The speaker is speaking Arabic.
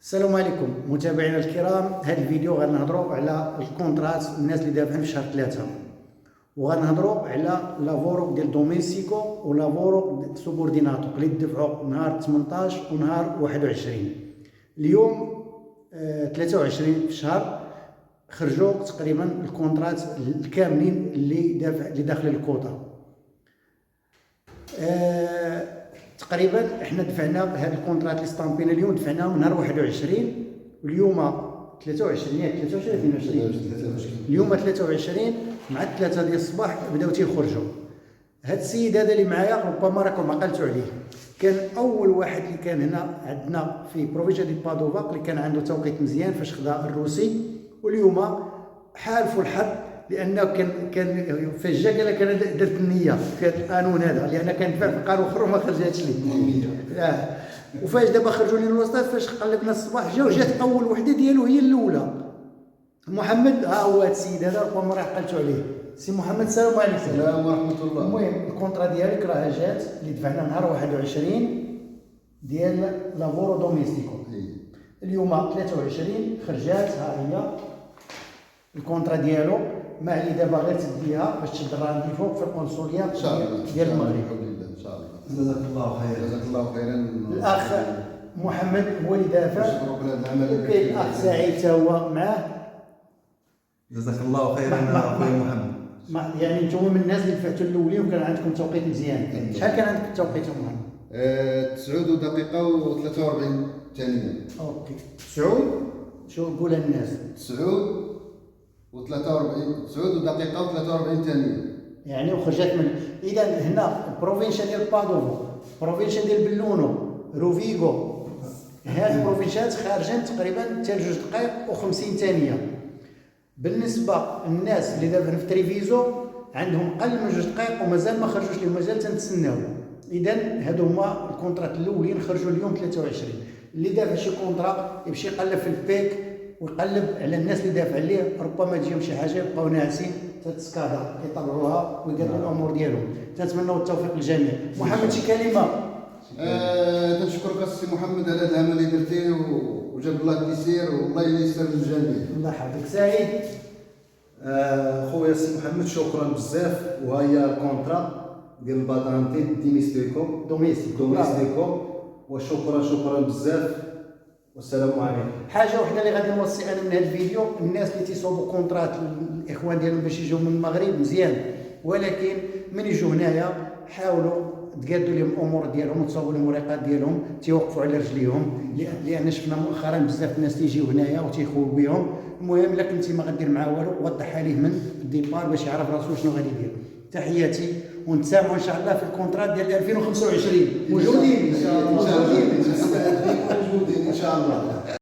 السلام عليكم متابعينا الكرام. هذا الفيديو غنهضروا على الكونترات الناس اللي دافعين في شهر 3، وغنهضروا على لافورو ديال دوميسيكو ولافورو سوبورديناتو اللي دفعوا نهار 18 ونهار 21. اليوم 23 في الشهر خرجوا تقريبا الكونترات الكاملين اللي داخل الكوطا. تقريبا احنا دفعنا هذا الكونترات اللي ستامبينا اليوم دفعناهم نهار 21، واليوم 23 اليوم 23 مع 3 ديال الصباح بداو تيخرجوا. هذا السيد هذا اللي معايا ربما راكم عقلتوا عليه، كان اول واحد اللي كان هنا عندنا في بروفينسيا دي بادوفا اللي كان عنده توقيت مزيان فاش خدا الروسي، واليوم حالفوا الحظ لانه كان فاش جا قال لك انا درت النيه في هذا القانون هذا، لان كان دفع في قانون اخر وما خرجتش لي. وفاش دابا خرجوا لي الوسطات فاش قلبنا الصباح جات اول وحده ديالو هي الاولى. محمد ها هو هذا السيد هذا ربما راه عقلتوا عليه. سي محمد السلام عليكم. السلام ورحمه الله. المهم الكونترا ديالك راه جات اللي دفعنا نهار 21 ديال لافورو دوميستيكو. اليوم 23 خرجات، ها هي الكونترا ديالو. ما علي دابا غير تديها باش تشد الراندي فوق في القنصليه ديال المغرب. ان شاء الله. جزاك الله خير. جزاك الله خيرا. الاخ محمد هو اللي دافع، نشكرك على العمل. وكاين الاخ سعيد حتى هو معاه. جزاك الله خيرا اخويا محمد. يعني انتم من الناس اللي دفعتوا الاولين وكان عندكم توقيت مزيان. شحال كان عندك التوقيت محمد؟ 9 دقيقه و43 ثانيه. اوكي 9 شو نقول للناس؟ 9 دقيقه و43 ثانيه. يعني وخرجت من اذا هنا البروفينسيا ديال بادوفو، البروفينسيا ديال بلونو، روفيغو، هاد البروفينسيات خارجين تقريبا حتى 2 دقائق و50 ثانيه. بالنسبه للناس اللي دابا في تريفيزو عندهم قل من 2 دقائق ومازال ما خرجوش، اللي مازال تنتسناو. اذا هادو هما الكونترات الاولين خرجوا اليوم 23. اللي دافع شي كونترا يمشي يقلب في البيك ويقلب على الناس اللي دافع عليه، ربما تجيهم شي حاجه يبقاو ناعسين تتسكادا يطلعوها ويقادوا الامور ديالهم. تنتمنوا التوفيق للجميع. محمد شي كلمه؟ تنشكرك السي محمد على العمل اللي درتيه وجاب الله التيسير والله ييسر للجميع. الله يحفظك. سعيد خويا السي محمد شكرا بزاف. وهي الكونترا ديال الباترانتي دوميستيكو وشكرا بزاف والسلام عليكم. حاجه وحده اللي غادي نوصي انا من هذا الفيديو، الناس اللي تيصوبوا كونترات الاخوان ديالهم باش يجيو من المغرب مزيان، ولكن من يجوا هنايا حاولوا تقادوا لهم الامور ديالهم وتصاوبوا لهم الوريقات ديالهم، تيوقفوا على رجليهم، لان شفنا مؤخرا بزاف الناس تيجيو هنايا وتيخويو بهم. المهم الا كنتي ما غدير معاه والو وضح عليه من الديبار باش يعرف راسو شنو غادي يدير. تحياتي، ونتسامحوا ان شاء الله في الكونترات ديال 2025 موجودين ان شاء الله. موجودين ان شاء الله.